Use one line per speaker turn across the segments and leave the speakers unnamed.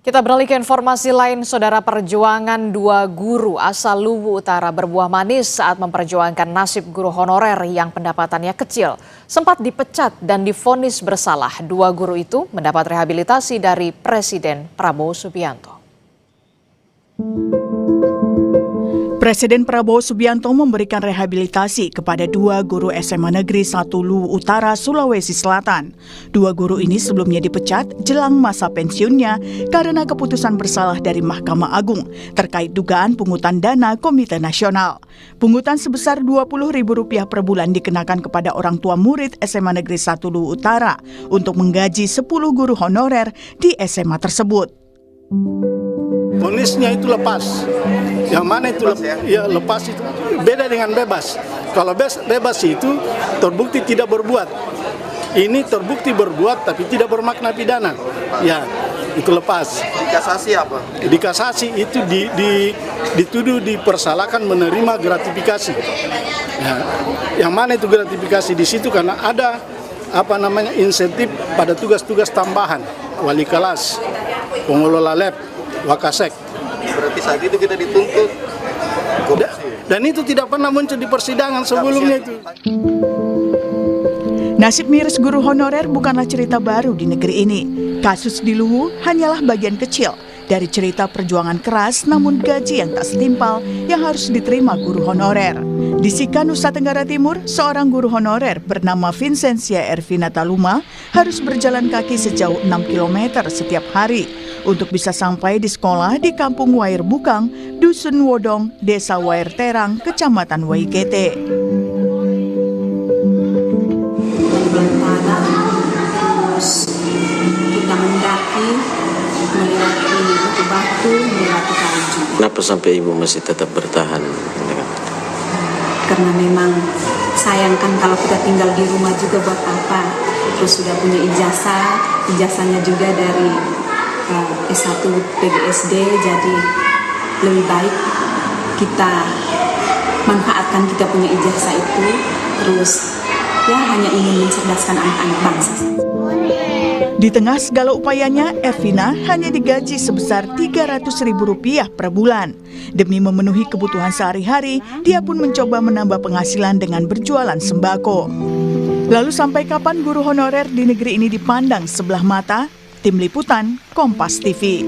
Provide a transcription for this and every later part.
Kita beralih ke informasi lain, saudara. Perjuangan dua guru asal Luwu Utara berbuah manis saat memperjuangkan nasib guru honorer yang pendapatannya kecil. Sempat dipecat dan divonis bersalah, dua guru itu mendapat rehabilitasi dari Presiden Prabowo Subianto.
Presiden Prabowo Subianto memberikan rehabilitasi kepada dua guru SMA Negeri 1 Luwu Utara, Sulawesi Selatan. Dua guru ini sebelumnya dipecat jelang masa pensiunnya karena keputusan bersalah dari Mahkamah Agung terkait dugaan pungutan dana Komite Nasional. Pungutan sebesar Rp20.000 per bulan dikenakan kepada orang tua murid SMA Negeri 1 Luwu Utara untuk menggaji 10 guru honorer di SMA tersebut.
Vonisnya itu lepas. Yang mana itu lepas itu beda dengan bebas. Kalau bebas itu terbukti tidak berbuat. Ini terbukti berbuat tapi tidak bermakna pidana. Ya, itu lepas.
Dikasasi apa?
Dikasasi itu dituduh dipersalahkan menerima gratifikasi. Ya, yang mana itu gratifikasi di situ karena ada insentif pada tugas-tugas tambahan, wali kelas, pengelola lab, Wakasek.
Berarti saat itu kita dituntut korupsi.
Dan itu tidak pernah muncul di persidangan sebelumnya itu.
Nasib miris guru honorer bukanlah cerita baru di negeri ini. Kasus di Luwu hanyalah bagian kecil dari cerita perjuangan keras namun gaji yang tak setimpal yang harus diterima guru honorer. Di Sika, Nusa Tenggara Timur, seorang guru honorer bernama Vincentia Ervina Taluma harus berjalan kaki sejauh 6 km setiap hari untuk bisa sampai di sekolah di Kampung Wair Bukang, Dusun Wodong, Desa Wair Terang, Kecamatan Waikete.
Terus kita mendaki, melewati batu-batu, melewati salju.
Kenapa sampai ibu masih tetap bertahan?
Karena memang sayangkan kalau kita tinggal di rumah juga buat apa. Terus sudah punya ijazahnya juga dari S1 PGSD, jadi lebih baik kita manfaatkan kita punya ijazah itu, terus ya hanya ingin mencerdaskan anak-anak bangsa.
Di tengah segala upayanya, Ervina hanya digaji sebesar Rp300.000 per bulan. Demi memenuhi kebutuhan sehari-hari, dia pun mencoba menambah penghasilan dengan berjualan sembako. Lalu sampai kapan guru honorer di negeri ini dipandang sebelah mata? Tim Liputan, Kompas TV.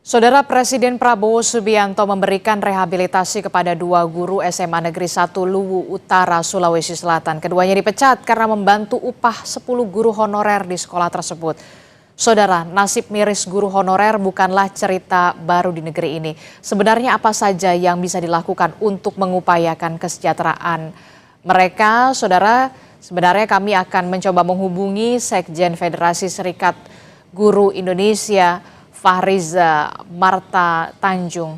Saudara, Presiden Prabowo Subianto memberikan rehabilitasi kepada dua guru SMA Negeri 1 Luwu Utara, Sulawesi Selatan. Keduanya dipecat karena membantu upah 10 guru honorer di sekolah tersebut. Saudara, nasib miris guru honorer bukanlah cerita baru di negeri ini. Sebenarnya apa saja yang bisa dilakukan untuk mengupayakan kesejahteraan mereka? Saudara, sebenarnya kami akan mencoba menghubungi Sekjen Federasi Serikat Guru Indonesia, Fahriza Marta Tanjung.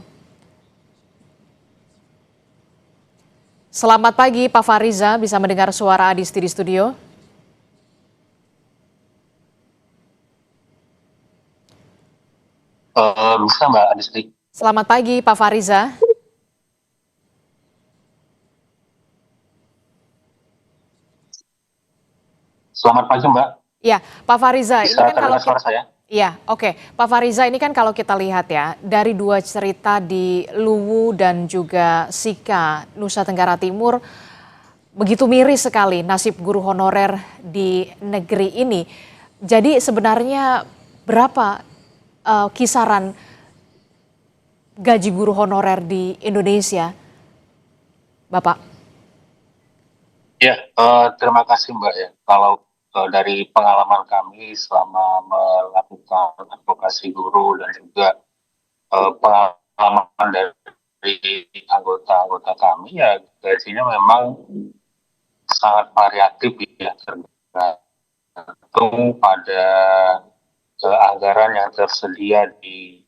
Selamat pagi Pak Fahriza, bisa mendengar suara Adisti di studio?
Bisa Mbak Adisti.
Selamat pagi Pak Fahriza.
Selamat pagi Mbak.
Ya, Pak Fahriza,
Bisa terdengar suara saya?
Iya, oke. Pak Fahriza, ini kan kalau kita lihat ya, dari dua cerita di Luwu dan juga Sika, Nusa Tenggara Timur, begitu miris sekali nasib guru honorer di negeri ini. Jadi sebenarnya berapa kisaran gaji guru honorer di Indonesia, Bapak?
Ya, terima kasih Mbak ya. Kalau dari pengalaman kami selama melakukan advokasi guru dan juga pengalaman dari anggota-anggota kami, ya gajinya memang sangat variatif ya, tergantung pada anggaran yang tersedia di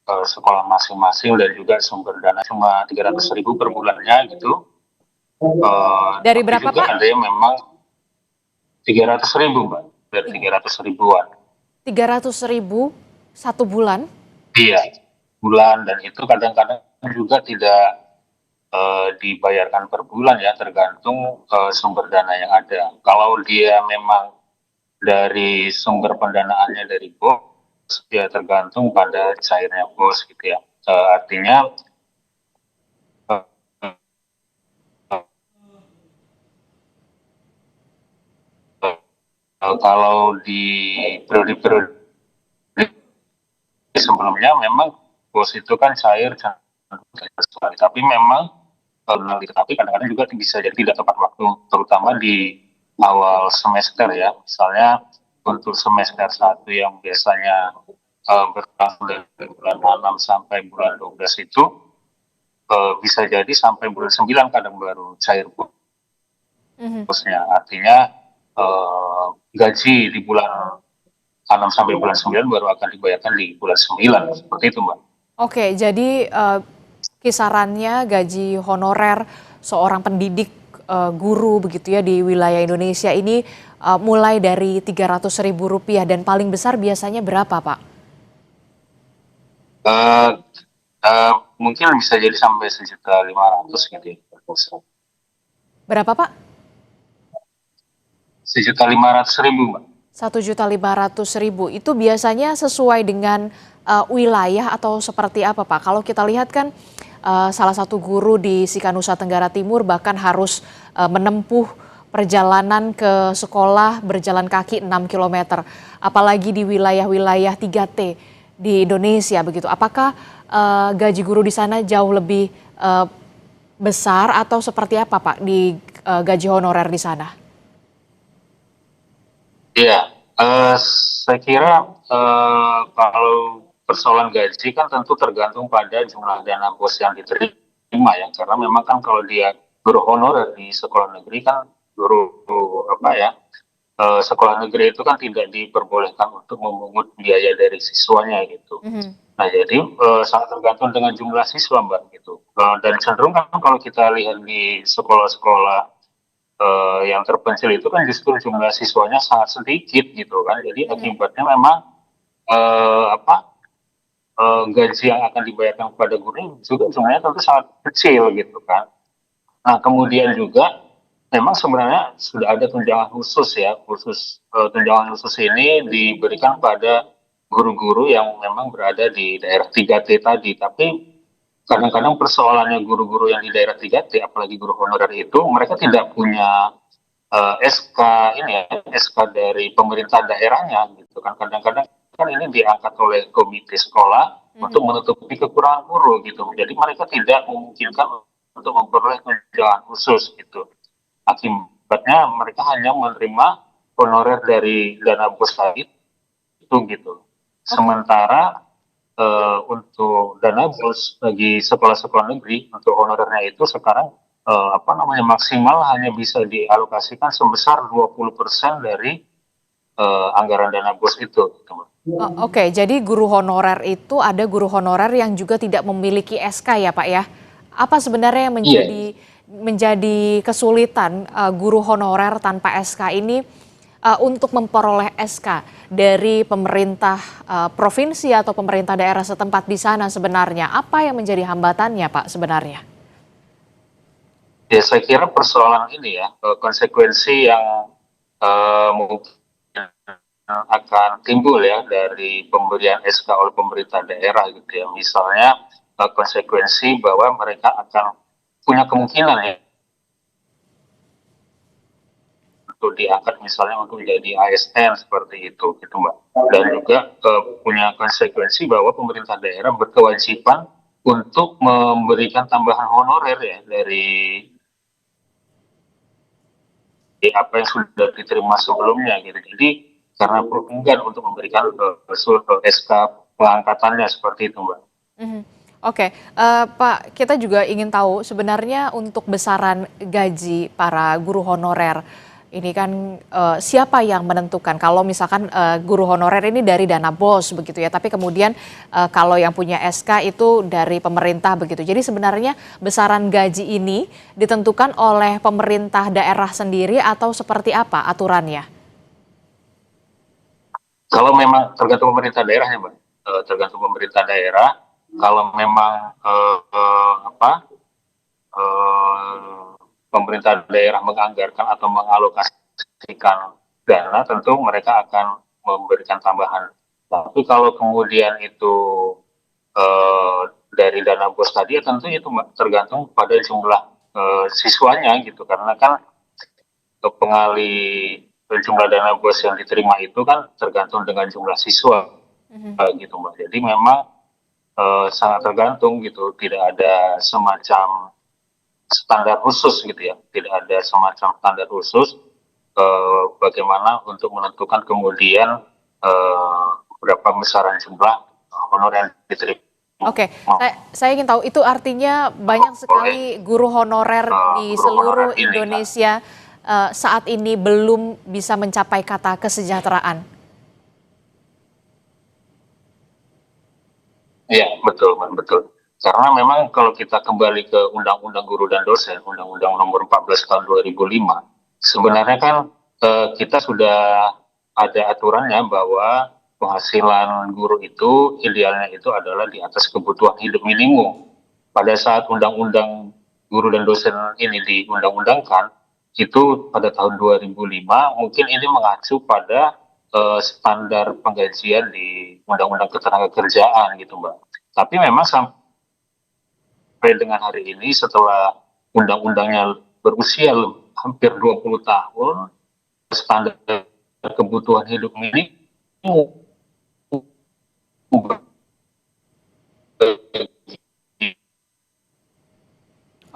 sekolah masing-masing dan juga sumber dana cuma 300.000 per bulannya gitu.
Dari berapa
juga
Pak?
ada yang memang 300.000 Mbak, dari 300.000-an.
300.000 satu bulan?
Iya, bulan, dan itu kadang-kadang juga tidak dibayarkan per bulan ya, tergantung sumber dana yang ada. Kalau dia memang dari sumber pendanaannya dari bos, ya tergantung pada cairnya bos gitu ya. Artinya kalau di periode-periode sebelumnya memang bos itu kan cair, tapi memang tapi kadang-kadang juga bisa jadi tidak tepat waktu, terutama di awal semester ya. Misalnya untuk semester 1 yang biasanya berlangsung dari bulan 6 sampai bulan 12 itu bisa jadi sampai bulan 9 kadang baru cair bosnya. Artinya gaji di bulan 6 sampai bulan 9 baru akan dibayarkan di bulan 9, seperti itu Mbak.
Oke, jadi kisarannya gaji honorer seorang pendidik guru begitu ya di wilayah Indonesia ini mulai dari Rp300.000 dan paling besar biasanya berapa, Pak?
Mungkin bisa jadi sampai 1.500.000 gitu ya.
Berapa, Pak?
1.500.000 Mbak.
1.500.000 itu biasanya sesuai dengan wilayah atau seperti apa, Pak? Kalau kita lihat kan salah satu guru di Sika-Nusa Tenggara Timur bahkan harus menempuh perjalanan ke sekolah berjalan kaki 6 km. Apalagi di wilayah-wilayah 3T di Indonesia begitu. Apakah gaji guru di sana jauh lebih besar atau seperti apa, Pak, di gaji honorer di sana?
Iya, saya kira kalau persoalan gaji kan tentu tergantung pada jumlah dana bos yang diterima ya, karena memang kan kalau dia guru honorer di sekolah negeri kan guru apa ya, sekolah negeri itu kan tidak diperbolehkan untuk memungut biaya dari siswanya gitu. Nah jadi sangat tergantung dengan jumlah siswa Mbak gitu. Dan cenderung kan kalau kita lihat di sekolah-sekolah yang terpencil itu kan justru jumlah siswanya sangat sedikit gitu kan. Jadi akibatnya memang gaji yang akan dibayarkan kepada guru juga jumlahnya tentu sangat kecil gitu kan. Nah kemudian juga memang sebenarnya sudah ada tunjangan khusus ya, tunjangan khusus ini diberikan pada guru-guru yang memang berada di daerah 3T tadi, tapi kadang-kadang persoalannya guru-guru yang di daerah 3T, apalagi guru honorer itu, mereka tidak punya SK ini ya, SK dari pemerintah daerahnya gitu kan. Kadang-kadang kan ini diangkat oleh komite sekolah untuk menutupi kekurangan guru gitu. Jadi mereka tidak memungkinkan untuk memperoleh tunjangan khusus gitu. Akibatnya mereka hanya menerima honorer dari dana bos tadi itu gitu. Sementara untuk dana bos bagi sekolah-sekolah negeri untuk honorernya itu sekarang maksimal hanya bisa dialokasikan sebesar 20% dari anggaran dana bos itu.
Oke, jadi guru honorer itu ada guru honorer yang juga tidak memiliki SK ya Pak ya? Apa sebenarnya yang menjadi kesulitan guru honorer tanpa SK ini untuk memperoleh SK dari pemerintah provinsi atau pemerintah daerah setempat di sana sebenarnya? Apa yang menjadi hambatannya Pak sebenarnya?
Ya saya kira persoalan ini ya, konsekuensi yang mungkin akan timbul ya dari pemberian SK oleh pemerintah daerah gitu ya. Misalnya konsekuensi bahwa mereka akan punya kemungkinan ya untuk diangkat misalnya untuk menjadi ASN seperti itu gitu Mbak. Dan juga punya konsekuensi bahwa pemerintah daerah berkewajiban untuk memberikan tambahan honorer ya dari apa yang sudah diterima sebelumnya gitu. Jadi karena enggan untuk memberikan SK pengangkatannya seperti itu Mbak.
Oke, Pak, kita juga ingin tahu sebenarnya untuk besaran gaji para guru honorer ini kan siapa yang menentukan? Kalau misalkan guru honorer ini dari dana bos begitu ya, tapi kemudian kalau yang punya SK itu dari pemerintah begitu. Jadi sebenarnya besaran gaji ini ditentukan oleh pemerintah daerah sendiri atau seperti apa aturannya?
Kalau memang tergantung pemerintah daerahnya, Mbak. Tergantung pemerintah daerah. Kalau memang pemerintah daerah menganggarkan atau mengalokasikan dana, tentu mereka akan memberikan tambahan. Tapi kalau kemudian itu dari dana bos tadi, ya tentu itu tergantung pada jumlah siswanya gitu, karena kan pengalih jumlah dana bos yang diterima itu kan tergantung dengan jumlah siswa gitu Mbak. Jadi memang sangat tergantung gitu, tidak ada semacam standar khusus gitu ya, tidak ada semacam standar khusus bagaimana untuk menentukan kemudian berapa besaran jumlah honor yang diterima.
Oke, saya ingin tahu itu artinya banyak sekali guru honorer di seluruh Indonesia saat ini belum bisa mencapai kata kesejahteraan.
Iya, betul, betul. Karena memang kalau kita kembali ke Undang-Undang Guru dan Dosen, Undang-Undang Nomor 14 Tahun 2005, sebenarnya kan kita sudah ada aturannya bahwa penghasilan guru itu idealnya itu adalah di atas kebutuhan hidup minimum. Pada saat Undang-Undang Guru dan Dosen ini diundang-undangkan, itu pada tahun 2005, mungkin ini mengacu pada standar penggajian di Undang-Undang Ketenagakerjaan gitu Mbak. Tapi memang sampai dengan hari ini setelah undang-undangnya berusia hampir 20 tahun, standar kebutuhan hidup minimum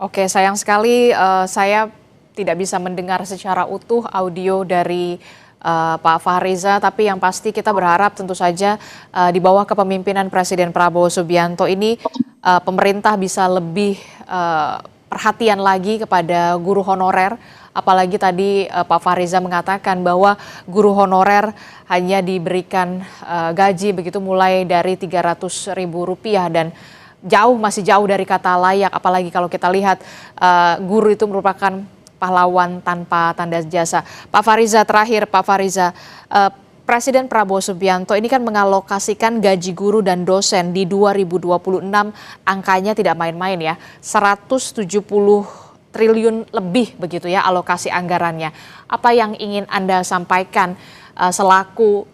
Oke, sayang sekali saya tidak bisa mendengar secara utuh audio dari Pak Fahriza, tapi yang pasti kita berharap tentu saja di bawah kepemimpinan Presiden Prabowo Subianto ini pemerintah bisa lebih perhatian lagi kepada guru honorer, apalagi tadi Pak Fahriza mengatakan bahwa guru honorer hanya diberikan gaji begitu mulai dari Rp300.000 dan masih jauh dari kata layak, apalagi kalau kita lihat guru itu merupakan pahlawan tanpa tanda jasa. Pak Fahriza, terakhir Pak Fahriza, Presiden Prabowo Subianto ini kan mengalokasikan gaji guru dan dosen di 2026, angkanya tidak main-main ya, 170 triliun lebih begitu ya alokasi anggarannya. Apa yang ingin Anda sampaikan selaku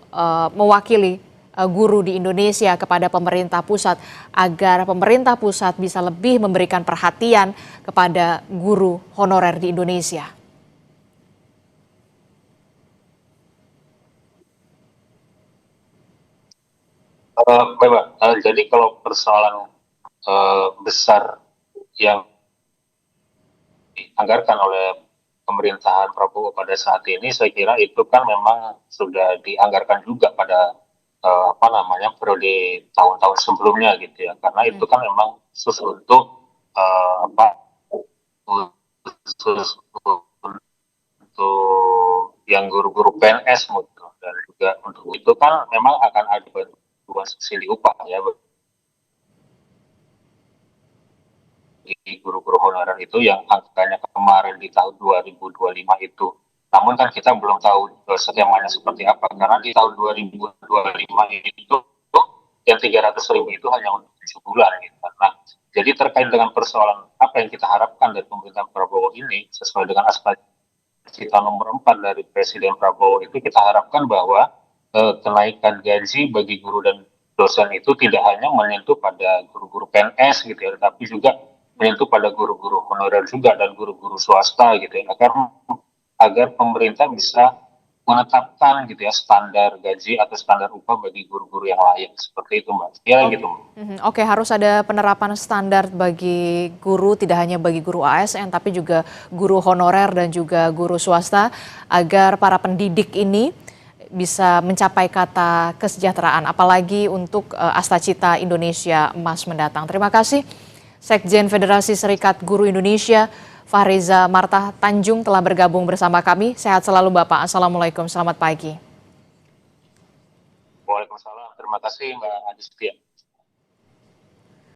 mewakili guru di Indonesia kepada pemerintah pusat agar pemerintah pusat bisa lebih memberikan perhatian kepada guru honorer di Indonesia?
Jadi kalau persoalan besar yang dianggarkan oleh pemerintahan Prabowo pada saat ini, saya kira itu kan memang sudah dianggarkan juga pada periode tahun-tahun sebelumnya gitu ya, karena itu kan memang khusus untuk khusus untuk yang guru-guru PNS gitu, dan juga untuk itu kan memang akan ada bantuan subsidi upah ya di guru-guru honorer itu yang angkanya kemarin di tahun 2025 itu. Namun kan kita belum tahu skemanya seperti apa, karena di tahun 2025 itu yang 300.000 itu hanya untuk 7 bulan gitu. Nah, jadi terkait dengan persoalan apa yang kita harapkan dari pemerintahan Prabowo ini, sesuai dengan aspirasi cita nomor 4 dari Presiden Prabowo itu, kita harapkan bahwa kenaikan gaji bagi guru dan dosen itu tidak hanya menyentuh pada guru-guru PNS gitu ya, tapi juga menyentuh pada guru-guru honorer juga dan guru-guru swasta gitu ya, agar pemerintah bisa menetapkan gitu ya standar gaji atau standar upah bagi guru-guru yang layak, seperti itu Mbak. Ya gitu.
Oke, harus ada penerapan standar bagi guru, tidak hanya bagi guru ASN tapi juga guru honorer dan juga guru swasta, agar para pendidik ini bisa mencapai kata kesejahteraan, apalagi untuk Asta Cita Indonesia Emas mendatang. Terima kasih Sekjen Federasi Serikat Guru Indonesia Fahriza Marta Tanjung telah bergabung bersama kami. Sehat selalu Bapak. Assalamualaikum, selamat pagi.
Waalaikumsalam, terima kasih Mbak Adistia.